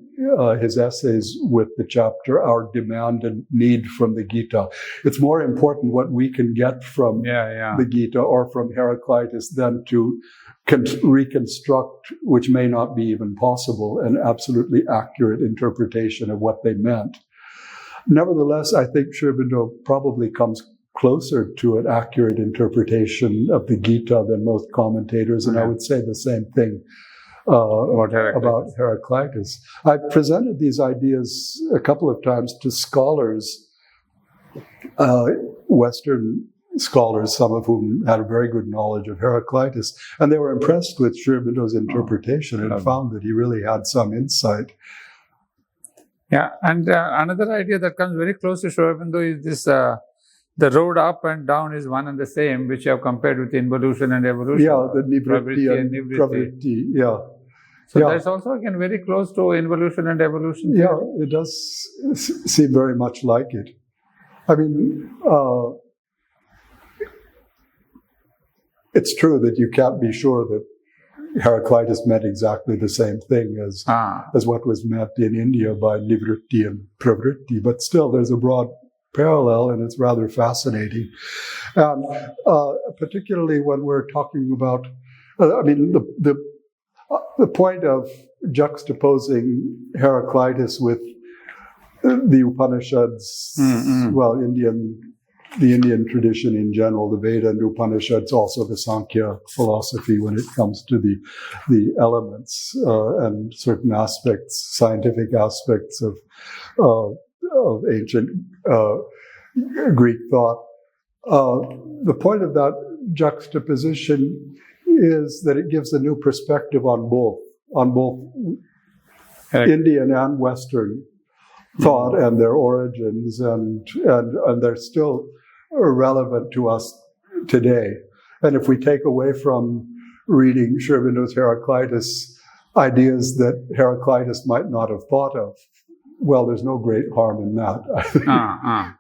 his essays with the chapter, Our Demand and Need from the Gita. It's more important what we can get from the Gita or from Heraclitus than to reconstruct, which may not be even possible, an absolutely accurate interpretation of what they meant. Nevertheless, I think Sri Aurobindo probably comes closer to an accurate interpretation of the Gita than most commentators, and I would say the same thing about Heraclitus. I presented these ideas a couple of times to scholars, Western scholars, some of whom had a very good knowledge of Heraclitus, and they were impressed with Sri Aurobindo's interpretation and found that he really had some insight. Yeah, and another idea that comes very close to Sri Aurobindo is this, the road up and down is one and the same, which you have compared with involution and evolution. Yeah, the nivritti and pravritti, yeah. So that's also again very close to involution and evolution. Yeah, it does seem very much like it. I mean, it's true that you can't be sure that Heraclitus meant exactly the same thing as what was meant in India by nivritti and pravritti, but still there's a broad parallel, and it's rather fascinating. And particularly when we're talking about, I mean, the point of juxtaposing Heraclitus with the Upanishads, well, the Indian tradition in general, the Veda and Upanishads, also the Sankhya philosophy when it comes to the elements and certain aspects, scientific aspects of ancient Greek thought. The point of that juxtaposition is that it gives a new perspective on both Indian and Western thought and their origins, and they're still relevant to us today. And if we take away from reading Sri Aurobindo's Heraclitus ideas that Heraclitus might not have thought of, well, there's no great harm in that.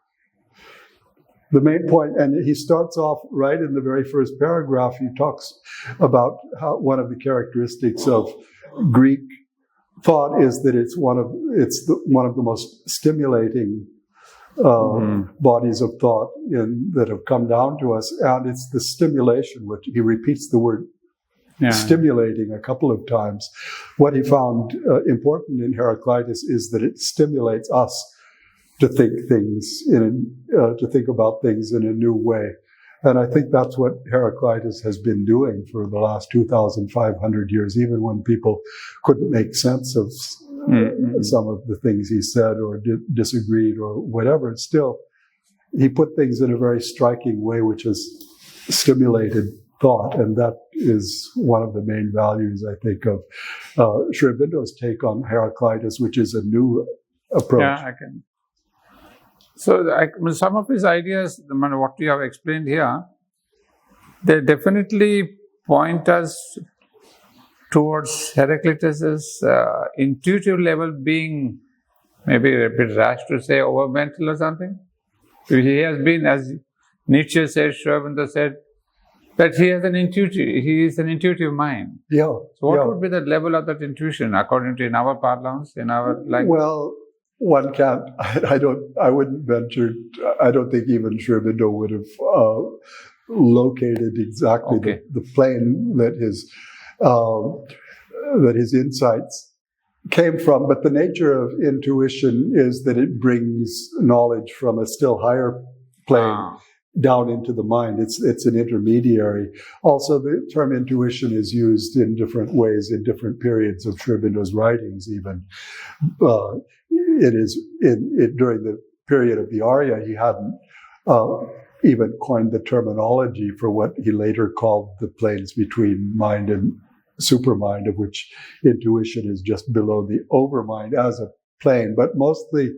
The main point, and he starts off right in the very first paragraph, he talks about how one of the characteristics of Greek thought is that it's one of the most stimulating bodies of thought that have come down to us, and it's the stimulation, which he repeats the word stimulating a couple of times. What he found important in Heraclitus is that it stimulates us to think about things in a new way. And I think that's what Heraclitus has been doing for the last 2,500 years, even when people couldn't make sense of some of the things he said or disagreed or whatever. Still, he put things in a very striking way, which has stimulated thought, and that is one of the main values, I think, of Sri Aurobindo's take on Heraclitus, which is a new approach. Yeah, I can. So some of his ideas, what you have explained here, they definitely point us towards Heraclitus's intuitive level being maybe a bit rash to say over mental or something. He has been, as Nietzsche said, Sri Aurobindo said, that he is an intuitive mind. Yeah. So what would be the level of that intuition according to in our parlance, in our language? Well, one can't, I wouldn't venture, I don't think even Sri Aurobindo would have located exactly the plane that his insights came from, but the nature of intuition is that it brings knowledge from a still higher plane down into the mind. It's an intermediary. Also, the term intuition is used in different ways in different periods of Sri Aurobindo's writings even. It is during the period of the Arya, he hadn't even coined the terminology for what he later called the planes between mind and supermind, of which intuition is just below the overmind as a plane, but mostly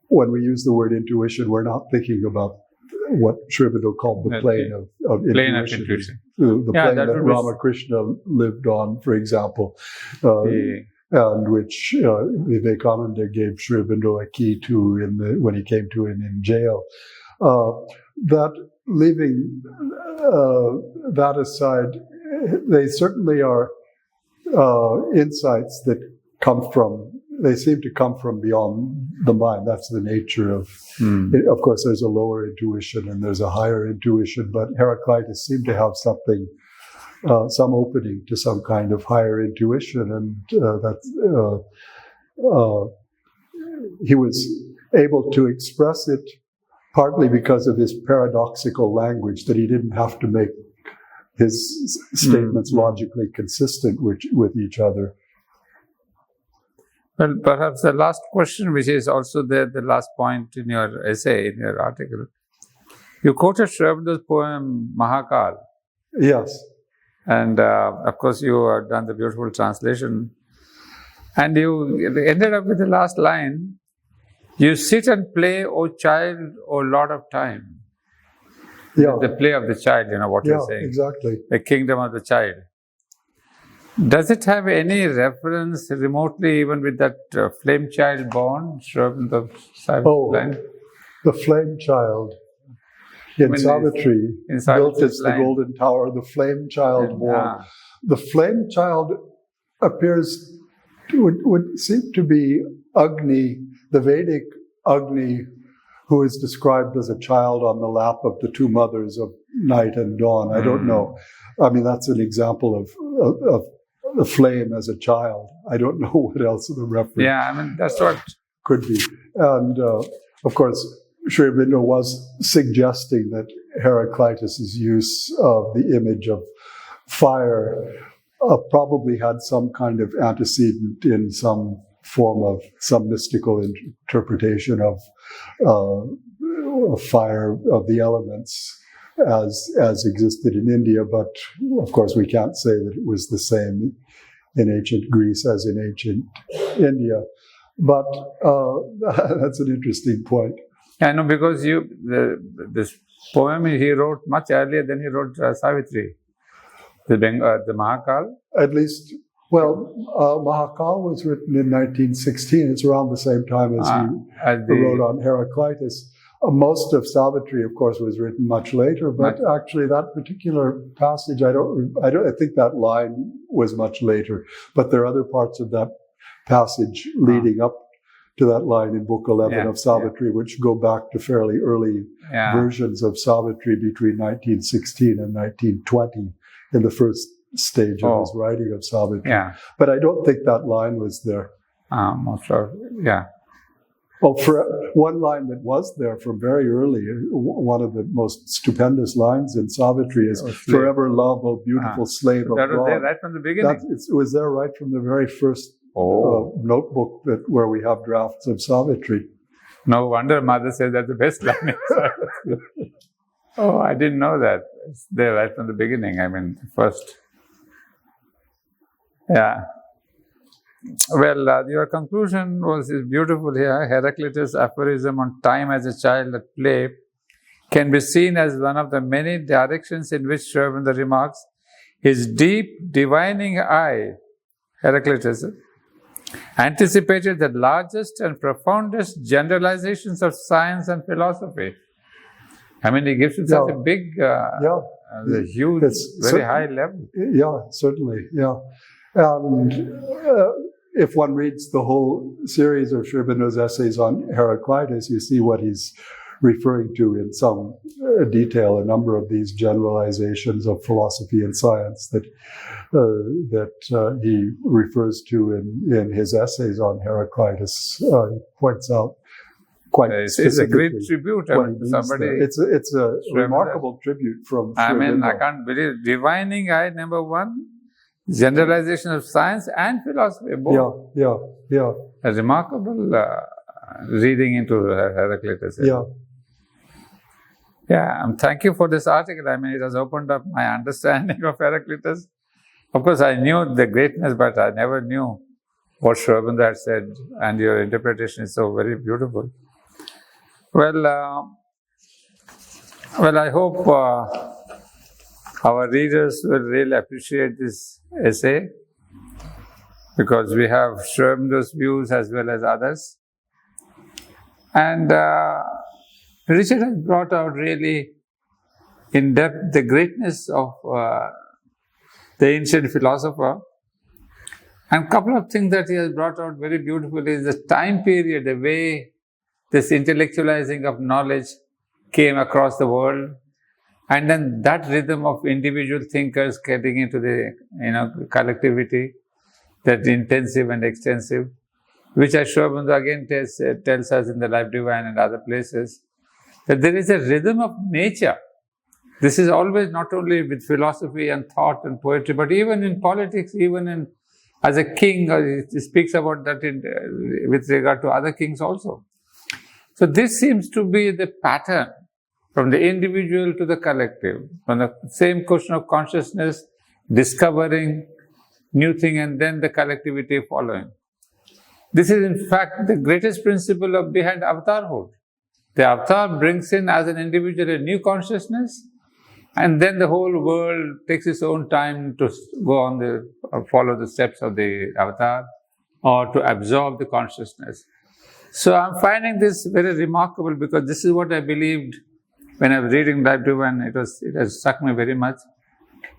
when we use the word intuition, we're not thinking about what Sri Aurobindo called the plane of intuition. The plane that Ramakrishna lived on, for example, and which V.Ananda gave Sri Aurobindo a key to when he came to him in jail. That leaving that aside, they certainly are insights that they seem to come from beyond the mind. That's the nature of of course, there's a lower intuition and there's a higher intuition, but Heraclitus seemed to have something, some opening to some kind of higher intuition, and he was able to express it partly because of his paradoxical language, that he didn't have to make his statements logically consistent with each other. Well, perhaps the last question, which is also the last point in your essay, in your article, you quoted Sri Aurobindo's poem Mahakal. Yes. And of course, you have done the beautiful translation. And you ended up with the last line, "You sit and play, O child, O Lord of time." Yeah. The play of the child, what you're saying. Exactly. The kingdom of the child. Does it have any reference remotely even with that flame child born? The flame child in Savitri, built as the golden tower, the flame child born. The flame child would seem to be Agni, the Vedic Agni, who is described as a child on the lap of the two mothers of night and dawn. I don't know. I mean, that's an example of the flame as a child. I don't know what else the reference. Yeah, I mean, that's what could be. And of course, Sri Aurobindo was suggesting that Heraclitus's use of the image of fire probably had some kind of antecedent in some form of some mystical interpretation of fire, of the elements as existed in India, but of course we can't say that it was the same in ancient Greece as in ancient India. But that's an interesting point. I know, because this poem he wrote much earlier than he wrote Savitri, the Mahakal. At least, well, Mahakal was written in 1916. It's around the same time as he wrote on Heraclitus. Most of Savitri, of course, was written much later, but actually that particular passage, I think that line was much later. But there are other parts of that passage leading up to that line in Book 11 of Savitri, which go back to fairly early versions of Savitri between 1916 and 1920 in the first stage of his writing of Savitri. Yeah. But I don't think that line was there. I'm sure. Yeah. Oh, for one line that was there from very early, one of the most stupendous lines in Savitri is "Forever love, O beautiful slave of God." That was there right from the beginning. It was there right from the very first notebook where we have drafts of Savitri. No wonder Mother says that's the best line. I didn't know that. It's there right from the beginning. I mean, first. Yeah. Well, your conclusion was beautiful here. Heraclitus' aphorism on time as a child at play can be seen as one of the many directions in which Sri Aurobindo remarks his deep divining eye, Heraclitus, anticipated the largest and profoundest generalizations of science and philosophy. I mean, he gives it such a big, a huge, very high level. Yeah, certainly, yeah. And if one reads the whole series of Sri Aurobindo's essays on Heraclitus, you see what he's referring to in some detail, a number of these generalizations of philosophy and science that he refers to in his essays on Heraclitus. He points out quite it's a great tribute. Somebody, it's a remarkable tribute from Sri Aurobindo. I can't believe it. Divining eye, number one. Generalization of science and philosophy, both. Yeah. A remarkable reading into Heraclitus. Yeah, thank you for this article. I mean, it has opened up my understanding of Heraclitus. Of course, I knew the greatness, but I never knew what Sri Aurobindo had said, and your interpretation is so very beautiful. Well, I hope our readers will really appreciate this essay, because we have Sri Aurobindo's views as well as others. And Richard has brought out really in depth the greatness of the ancient philosopher. And a couple of things that he has brought out very beautifully is the time period, the way this intellectualizing of knowledge came across the world, and then that rhythm of individual thinkers getting into the collectivity, that intensive and extensive, which as Sri Aurobindo again tells us in the Life Divine and other places, that there is a rhythm of nature. This is always not only with philosophy and thought and poetry, but even in politics, even as a king, he speaks about that with regard to other kings also. So this seems to be the pattern from the individual to the collective, from the same question of consciousness, discovering new thing, and then the collectivity following. This is in fact the greatest principle behind avatarhood. The avatar brings in as an individual a new consciousness, and then the whole world takes its own time to go on follow the steps of the avatar, or to absorb the consciousness. So I'm finding this very remarkable, because this is what I believed when I was reading Life Divine. It has struck me very much.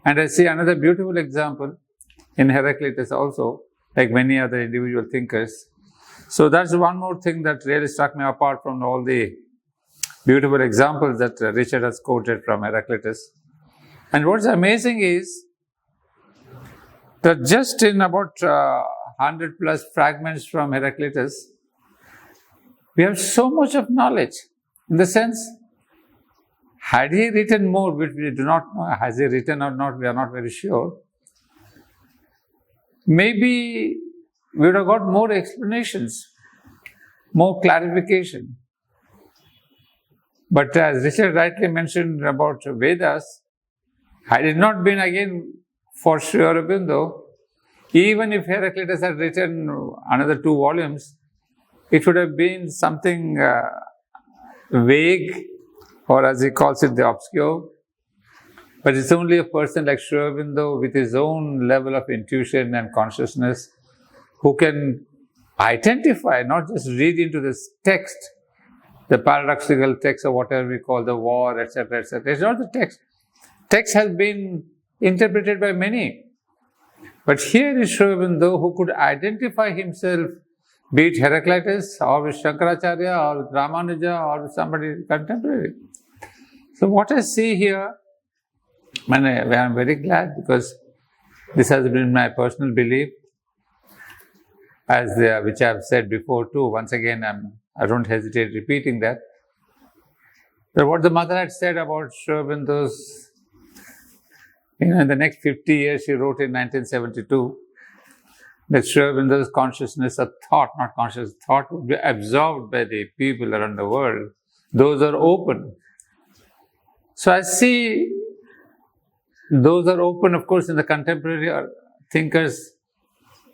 And I see another beautiful example in Heraclitus also, like many other individual thinkers. So that's one more thing that really struck me, apart from all the beautiful examples that Richard has quoted from Heraclitus. And what's amazing is that just in about 100 plus fragments from Heraclitus, we have so much of knowledge. In the sense, had he written more, which we do not know, has he written or not, we are not very sure. Maybe we would have got more explanations, more clarification. But as Richard rightly mentioned about Vedas, had it not been again for Sri Aurobindo, even if Heraclitus had written another 2 volumes, it would have been something vague, or as he calls it, the obscure. But it's only a person like Sri Aurobindo with his own level of intuition and consciousness who can identify, not just read into this text, the paradoxical text or whatever we call the war, etc., etc. It's not the text. Text has been interpreted by many. But here is Sri Aurobindo who could identify himself, be it Heraclitus or with Shankaracharya or with Ramanuja or with somebody contemporary. So what I see here, and I am very glad, because this has been my personal belief, which I have said before too. Once again, I don't hesitate repeating that. But what the mother had said about Sri Aurobindo's, in the next 50 years, she wrote in 1972, that Sri Aurobindo's consciousness of thought, not conscious thought, would be absorbed by the people around the world. Those are open. So I see those are open, of course, in the contemporary thinkers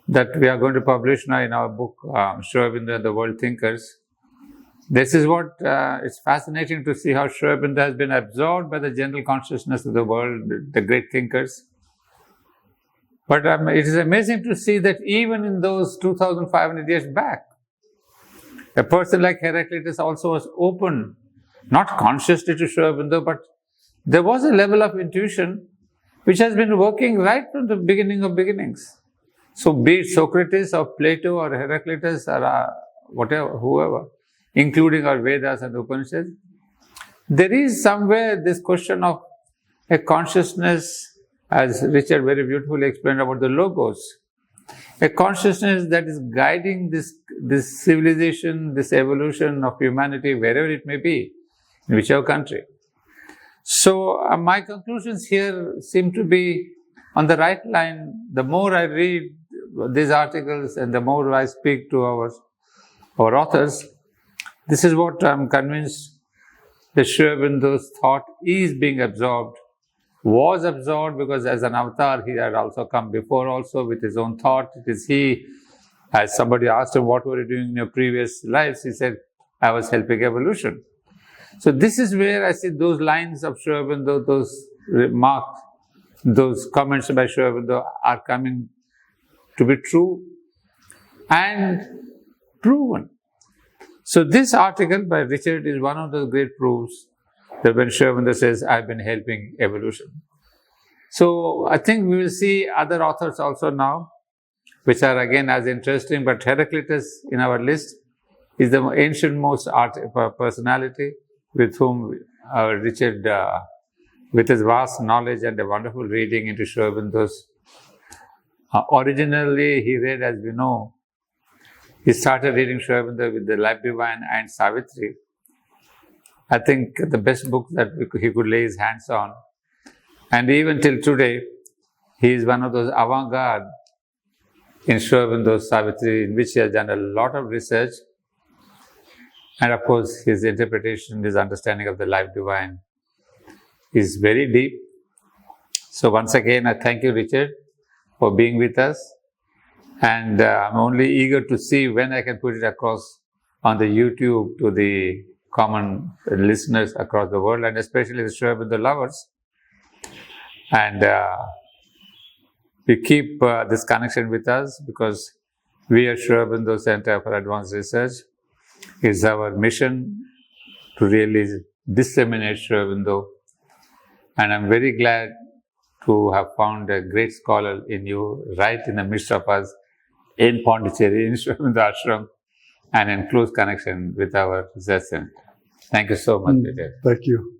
that we are going to publish now in our book, Sri Aurobindo and the World Thinkers. This is what it's fascinating to see how Sri Aurobindo has been absorbed by the general consciousness of the world, the great thinkers. But it is amazing to see that even in those 2,500 years back, a person like Heraclitus also was open, not consciously to Sri Aurobindo, but there was a level of intuition which has been working right from the beginning of beginnings. So be it Socrates or Plato or Heraclitus or whatever, whoever, including our Vedas and Upanishads, there is somewhere this question of a consciousness, as Richard very beautifully explained about the logos, a consciousness that is guiding this civilization, this evolution of humanity, wherever it may be, in whichever country. So my conclusions here seem to be on the right line. The more I read these articles and the more I speak to our authors, this is what I'm convinced that Sri Aurobindo's thought is being absorbed, was absorbed, because as an avatar he had also come before also with his own thought. It is he As somebody asked him, what were you doing in your previous lives? He said, I was helping evolution. So this is where I see those lines of Sri Aurobindo, those remarks, those comments by Sri Aurobindo are coming to be true and proven. So this article by Richard is one of the great proofs that when Sri Aurobindo says, I've been helping evolution. So I think we will see other authors also now, which are again as interesting, but Heraclitus in our list is the ancient-most personality with whom Richard, with his vast knowledge and a wonderful reading into Sri Aurobindo's. Originally, he read, as we know, he started reading Sri Aurobindo with the Life Divine and Savitri. I think the best book that he could lay his hands on. And even till today, he is one of those avant-garde in Sri Aurobindo's Savitri, in which he has done a lot of research. And of course, his interpretation, his understanding of the Life Divine is very deep. So once again, I thank you, Richard, for being with us. And I'm only eager to see when I can put it across on the YouTube to the common listeners across the world, and especially the Sri Aurobindo lovers. And we keep this connection with us because we at Sri Aurobindo Center for Advanced Research is our mission to really disseminate Sri Aurobindo. And I'm very glad to have found a great scholar in you, right in the midst of us, in Pondicherry, in Sri Aurobindo Ashram, and in close connection with our research center. Thank you so much, Peter. Thank you.